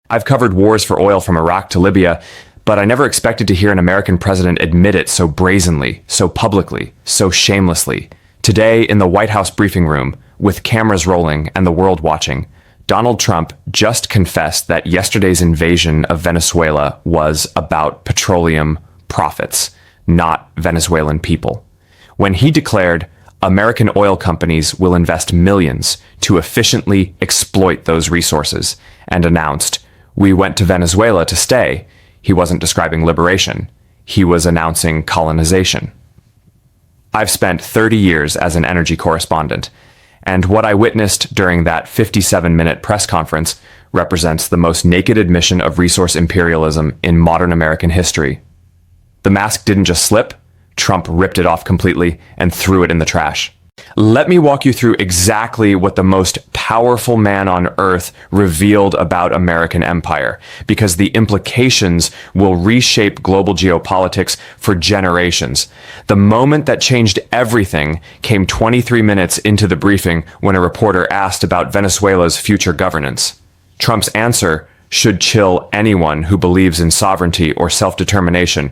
I've covered wars for oil from Iraq to Libya, but I never expected to hear an American president admit it so brazenly, so publicly, so shamelessly. Today, in the White House briefing room, with cameras rolling and the world watching, Donald Trump just confessed that yesterday's invasion of Venezuela was about petroleum profits, not Venezuelan people. When he declared American oil companies will invest millions to efficiently exploit those resources and announced, "We went to Venezuela to stay," he wasn't describing liberation. He was announcing colonization. I've spent 30 years as an energy correspondent, and what I witnessed during that 57-minute press conference represents the most naked admission of resource imperialism in modern American history. The mask didn't just slip, Trump ripped it off completely and threw it in the trash. Let me walk you through exactly what the most powerful man on earth revealed about American empire, because the implications will reshape global geopolitics for generations. The moment that changed everything came 23 minutes into the briefing when a reporter asked about Venezuela's future governance. Trump's answer should chill anyone who believes in sovereignty or self-determination.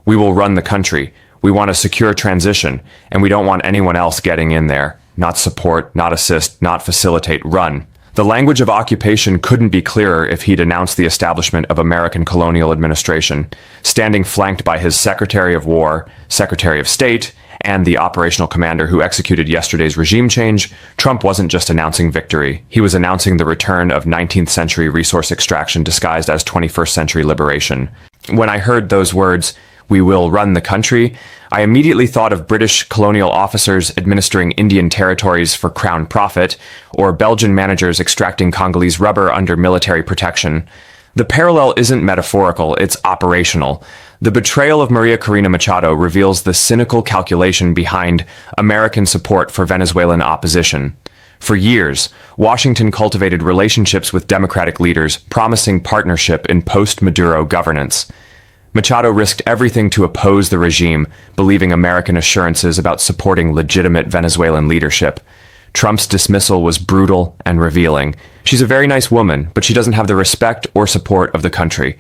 "We will run the country. We want a secure transition, and we don't want anyone else getting in there. Not support, not assist, not facilitate, run." The language of occupation couldn't be clearer if he'd announced the establishment of American colonial administration, standing flanked by his Secretary of War, Secretary of State, and the operational commander who executed yesterday's regime change. Trump wasn't just announcing victory. He was announcing the return of 19th century resource extraction disguised as 21st century liberation. When I heard those words, "We will run the country," I immediately thought of British colonial officers administering Indian territories for crown profit, or Belgian managers extracting Congolese rubber under military protection. The parallel isn't metaphorical, it's operational. The betrayal of María Corina Machado reveals the cynical calculation behind American support for Venezuelan opposition. For years, Washington cultivated relationships with democratic leaders, promising partnership in post-Maduro governance. Machado risked everything to oppose the regime, believing American assurances about supporting legitimate Venezuelan leadership. Trump's dismissal was brutal and revealing. She's a very nice woman, but she doesn't have the respect or support of the country.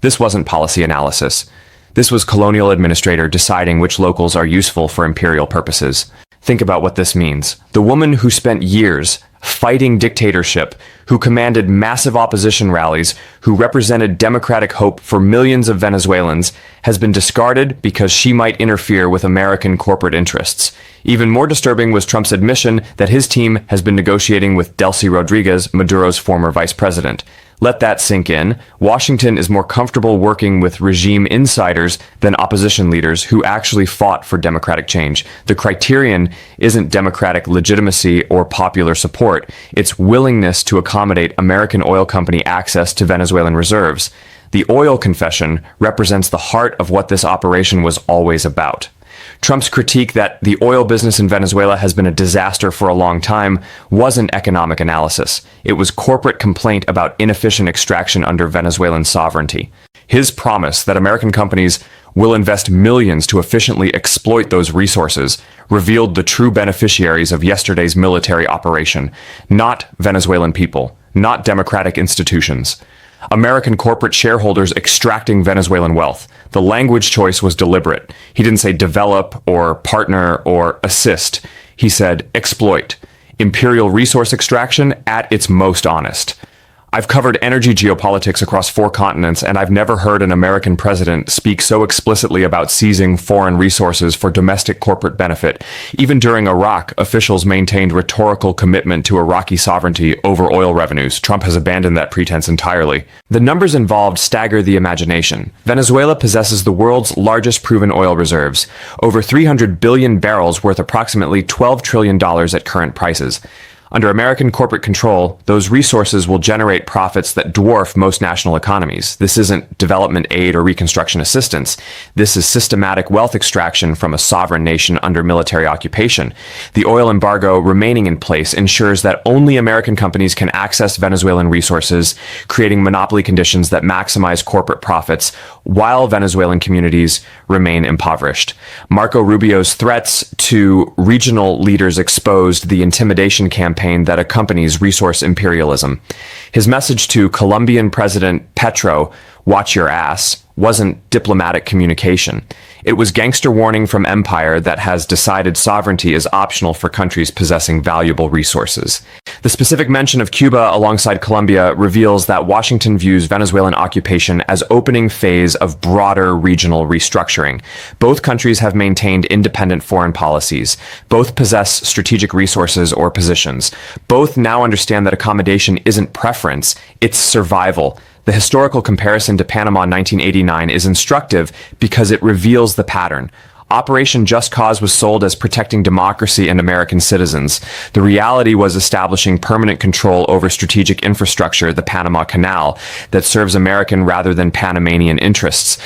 This wasn't policy analysis. This was colonial administrator deciding which locals are useful for imperial purposes. Think about what this means. The woman who spent years fighting dictatorship, who commanded massive opposition rallies, who represented democratic hope for millions of Venezuelans, has been discarded because she might interfere with American corporate interests. Even more disturbing was Trump's admission that his team has been negotiating with Delcy Rodriguez, Maduro's former vice president. Let that sink in. Washington is more comfortable working with regime insiders than opposition leaders who actually fought for democratic change. The criterion isn't democratic legitimacy or popular support. It's willingness to accommodate American oil company access to Venezuelan reserves. The oil confession represents the heart of what this operation was always about. Trump's critique that the oil business in Venezuela has been a disaster for a long time wasn't economic analysis. It was corporate complaint about inefficient extraction under Venezuelan sovereignty. His promise that American companies will invest millions to efficiently exploit those resources revealed the true beneficiaries of yesterday's military operation, not Venezuelan people, not democratic institutions. American corporate shareholders extracting Venezuelan wealth. The language choice was deliberate. He didn't say develop or partner or assist. He said exploit. Imperial resource extraction at its most honest. I've covered energy geopolitics across 4 continents, and I've never heard an American president speak so explicitly about seizing foreign resources for domestic corporate benefit. Even during Iraq, officials maintained rhetorical commitment to Iraqi sovereignty over oil revenues. Trump has abandoned that pretense entirely. The numbers involved stagger the imagination. Venezuela possesses the world's largest proven oil reserves, over 300 billion barrels worth approximately $12 trillion at current prices. Under American corporate control, those resources will generate profits that dwarf most national economies. This isn't development aid or reconstruction assistance. This is systematic wealth extraction from a sovereign nation under military occupation. The oil embargo remaining in place ensures that only American companies can access Venezuelan resources, creating monopoly conditions that maximize corporate profits while Venezuelan communities remain impoverished. Marco Rubio's threats to regional leaders exposed the intimidation campaign campaign that accompanies resource imperialism. His message to Colombian President Petro, "Watch your ass," wasn't diplomatic communication. It was gangster warning from empire that has decided sovereignty is optional for countries possessing valuable resources. The specific mention of Cuba alongside Colombia reveals that Washington views Venezuelan occupation as opening phase of broader regional restructuring. Both countries have maintained independent foreign policies. Both possess strategic resources or positions. Both now understand that accommodation isn't preference, it's survival. The historical comparison to Panama in 1989 is instructive because it reveals the pattern. Operation Just Cause was sold as protecting democracy and American citizens. The reality was establishing permanent control over strategic infrastructure, the Panama Canal, that serves American rather than Panamanian interests.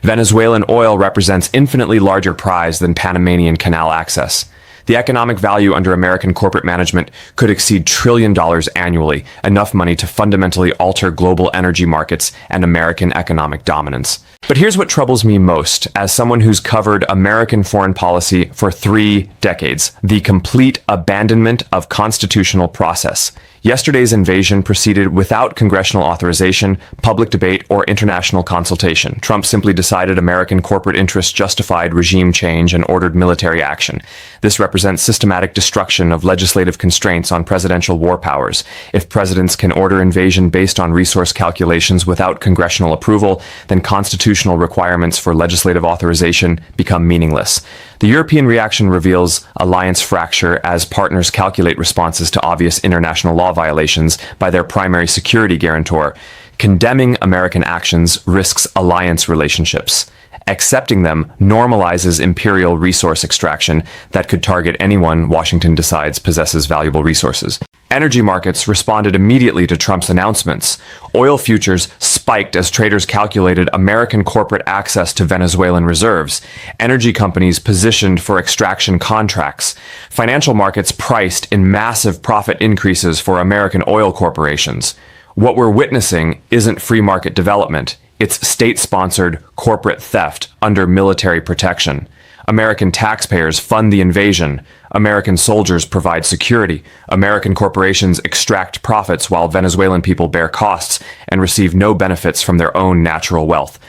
Venezuelan oil represents infinitely larger prize than Panamanian canal access. The economic value under American corporate management could exceed $1 trillion annually, enough money to fundamentally alter global energy markets and American economic dominance. But here's what troubles me most, as someone who's covered American foreign policy for 3 decades: the complete abandonment of constitutional process. Yesterday's invasion proceeded without congressional authorization, public debate, or international consultation. Trump simply decided American corporate interests justified regime change and ordered military action. This represents systematic destruction of legislative constraints on presidential war powers. If presidents can order invasion based on resource calculations without congressional approval, then constitutional requirements for legislative authorization become meaningless. The European reaction reveals alliance fracture as partners calculate responses to obvious international law violations by their primary security guarantor. Condemning American actions risks alliance relationships. Accepting them normalizes imperial resource extraction that could target anyone Washington decides possesses valuable resources. Energy markets responded immediately to Trump's announcements. Oil futures spiked as traders calculated American corporate access to Venezuelan reserves. Energy companies positioned for extraction contracts. Financial markets priced in massive profit increases for American oil corporations. What we're witnessing isn't free market development. It's state-sponsored corporate theft under military protection. American taxpayers fund the invasion. American soldiers provide security. American corporations extract profits while Venezuelan people bear costs and receive no benefits from their own natural wealth.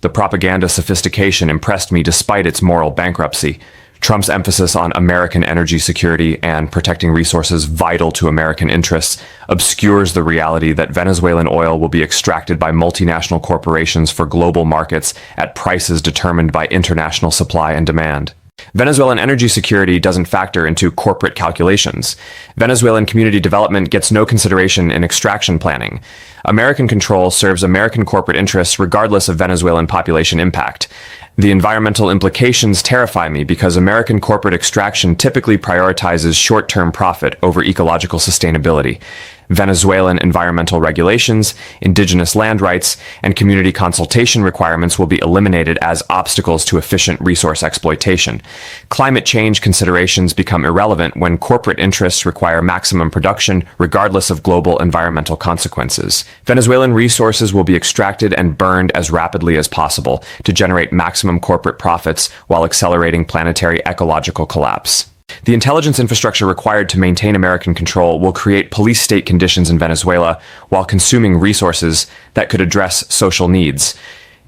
The propaganda sophistication impressed me despite its moral bankruptcy. Trump's emphasis on American energy security and protecting resources vital to American interests obscures the reality that Venezuelan oil will be extracted by multinational corporations for global markets at prices determined by international supply and demand. Venezuelan energy security doesn't factor into corporate calculations. Venezuelan community development gets no consideration in extraction planning. American control serves American corporate interests regardless of Venezuelan population impact. The environmental implications terrify me because American corporate extraction typically prioritizes short-term profit over ecological sustainability. Venezuelan environmental regulations, indigenous land rights, and community consultation requirements will be eliminated as obstacles to efficient resource exploitation. Climate change considerations become irrelevant when corporate interests require maximum production regardless of global environmental consequences. Venezuelan resources will be extracted and burned as rapidly as possible to generate maximum corporate profits while accelerating planetary ecological collapse. The intelligence infrastructure required to maintain American control will create police state conditions in Venezuela while consuming resources that could address social needs.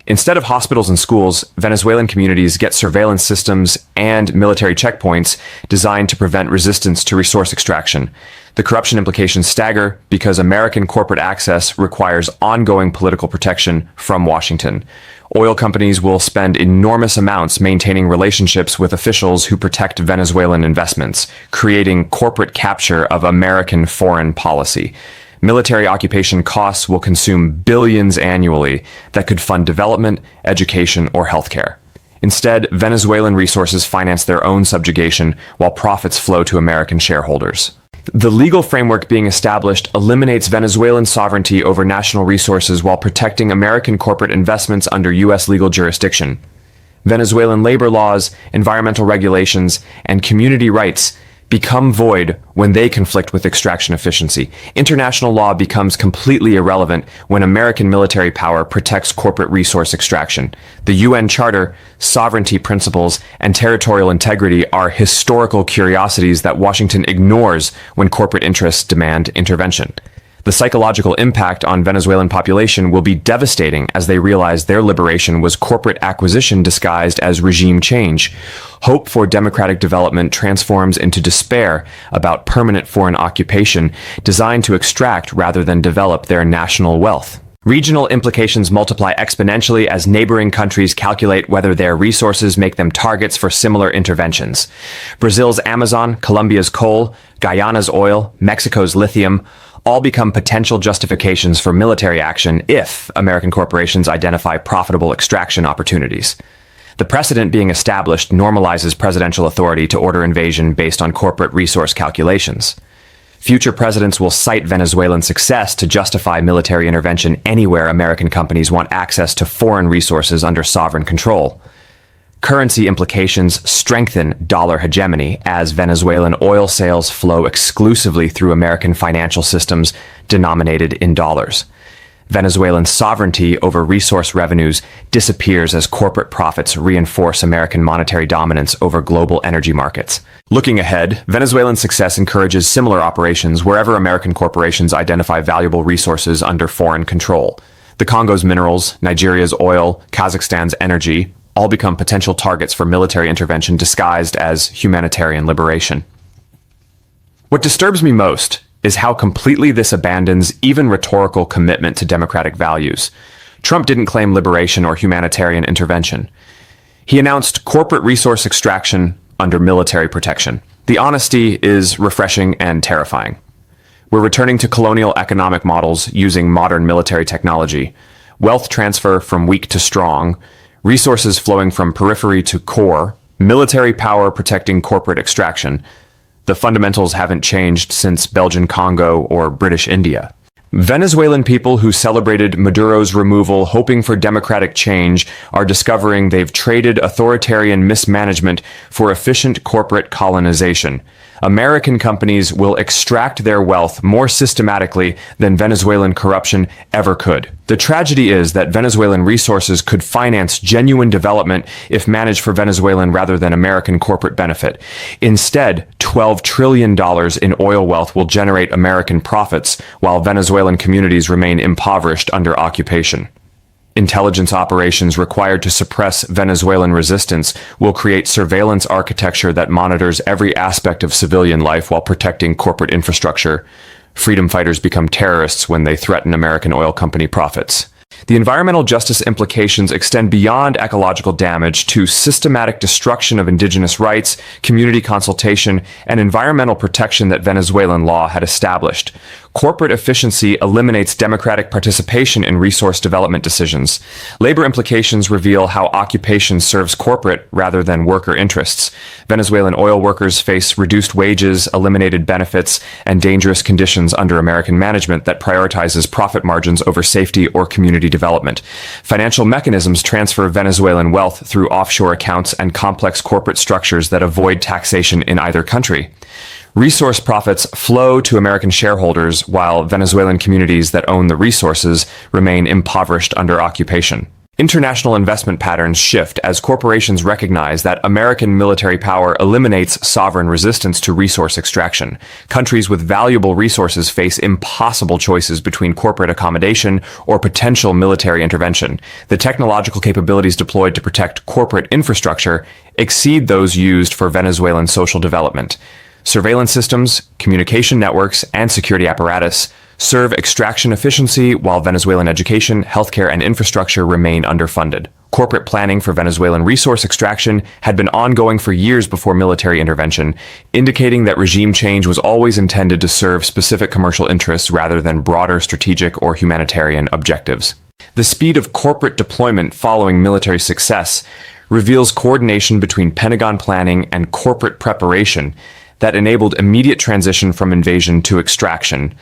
Instead of hospitals and schools, Venezuelan communities get surveillance systems and military checkpoints designed to prevent resistance to resource extraction. The corruption implications stagger because American corporate access requires ongoing political protection from Washington. Oil companies will spend enormous amounts maintaining relationships with officials who protect Venezuelan investments, creating corporate capture of American foreign policy. Military occupation costs will consume billions annually that could fund development, education, or healthcare. Instead, Venezuelan resources finance their own subjugation while profits flow to American shareholders. The legal framework being established eliminates Venezuelan sovereignty over national resources while protecting American corporate investments under U.S. legal jurisdiction. Venezuelan labor laws, environmental regulations, and community rights become void when they conflict with extraction efficiency. International law becomes completely irrelevant when American military power protects corporate resource extraction. The UN Charter, sovereignty principles, and territorial integrity are historical curiosities that Washington ignores when corporate interests demand intervention. The psychological impact on Venezuelan population will be devastating as they realize their liberation was corporate acquisition disguised as regime change. Hope for democratic development transforms into despair about permanent foreign occupation designed to extract rather than develop their national wealth. Regional implications multiply exponentially as neighboring countries calculate whether their resources make them targets for similar interventions. Brazil's Amazon, Colombia's coal, Guyana's oil, Mexico's lithium all become potential justifications for military action if American corporations identify profitable extraction opportunities. The precedent being established normalizes presidential authority to order invasion based on corporate resource calculations. Future presidents will cite Venezuelan success to justify military intervention anywhere American companies want access to foreign resources under sovereign control. Currency implications strengthen dollar hegemony as Venezuelan oil sales flow exclusively through American financial systems denominated in dollars. Venezuelan sovereignty over resource revenues disappears as corporate profits reinforce American monetary dominance over global energy markets. Looking ahead, Venezuelan success encourages similar operations wherever American corporations identify valuable resources under foreign control. The Congo's minerals, Nigeria's oil, Kazakhstan's energy all become potential targets for military intervention disguised as humanitarian liberation. What disturbs me most is how completely this abandons even rhetorical commitment to democratic values. Trump didn't claim liberation or humanitarian intervention. He announced corporate resource extraction under military protection. The honesty is refreshing and terrifying. We're returning to colonial economic models using modern military technology, wealth transfer from weak to strong, resources flowing from periphery to core, military power protecting corporate extraction. The fundamentals haven't changed since Belgian Congo or British India. Venezuelan people who celebrated Maduro's removal hoping for democratic change are discovering they've traded authoritarian mismanagement for efficient corporate colonization. American companies will extract their wealth more systematically than Venezuelan corruption ever could. The tragedy is that Venezuelan resources could finance genuine development if managed for Venezuelan rather than American corporate benefit. Instead, $12 trillion in oil wealth will generate American profits while Venezuelan communities remain impoverished under occupation. Intelligence operations required to suppress Venezuelan resistance will create surveillance architecture that monitors every aspect of civilian life while protecting corporate infrastructure. Freedom fighters become terrorists when they threaten American oil company profits. The environmental justice implications extend beyond ecological damage to systematic destruction of indigenous rights, community consultation, and environmental protection that Venezuelan law had established. Corporate efficiency eliminates democratic participation in resource development decisions. Labor implications reveal how occupation serves corporate rather than worker interests. Venezuelan oil workers face reduced wages, eliminated benefits, and dangerous conditions under American management that prioritizes profit margins over safety or community development. Financial mechanisms transfer Venezuelan wealth through offshore accounts and complex corporate structures that avoid taxation in either country. Resource profits flow to American shareholders while Venezuelan communities that own the resources remain impoverished under occupation. International investment patterns shift as corporations recognize that American military power eliminates sovereign resistance to resource extraction. Countries with valuable resources face impossible choices between corporate accommodation or potential military intervention. The technological capabilities deployed to protect corporate infrastructure exceed those used for Venezuelan social development. Surveillance systems, communication networks, and security apparatus serve extraction efficiency while Venezuelan education, healthcare, and infrastructure remain underfunded. Corporate planning for Venezuelan resource extraction had been ongoing for years before military intervention, indicating that regime change was always intended to serve specific commercial interests rather than broader strategic or humanitarian objectives. The speed of corporate deployment following military success reveals coordination between Pentagon planning and corporate preparation that enabled immediate transition from invasion to extraction.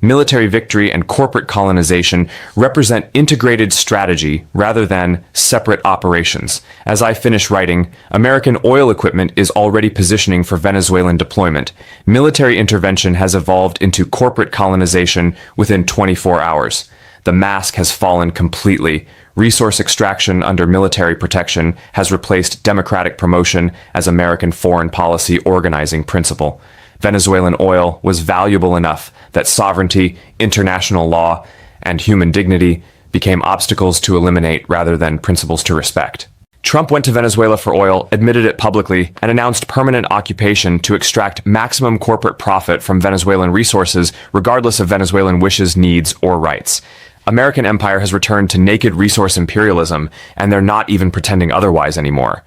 Military victory and corporate colonization represent integrated strategy rather than separate operations. As I finish writing, American oil equipment is already positioning for Venezuelan deployment. Military intervention has evolved into corporate colonization within 24 hours. The mask has fallen completely. Resource extraction under military protection has replaced democratic promotion as American foreign policy organizing principle. Venezuelan oil was valuable enough that sovereignty, international law, and human dignity became obstacles to eliminate rather than principles to respect. Trump went to Venezuela for oil, admitted it publicly, and announced permanent occupation to extract maximum corporate profit from Venezuelan resources, regardless of Venezuelan wishes, needs, or rights. American empire has returned to naked resource imperialism, and they're not even pretending otherwise anymore.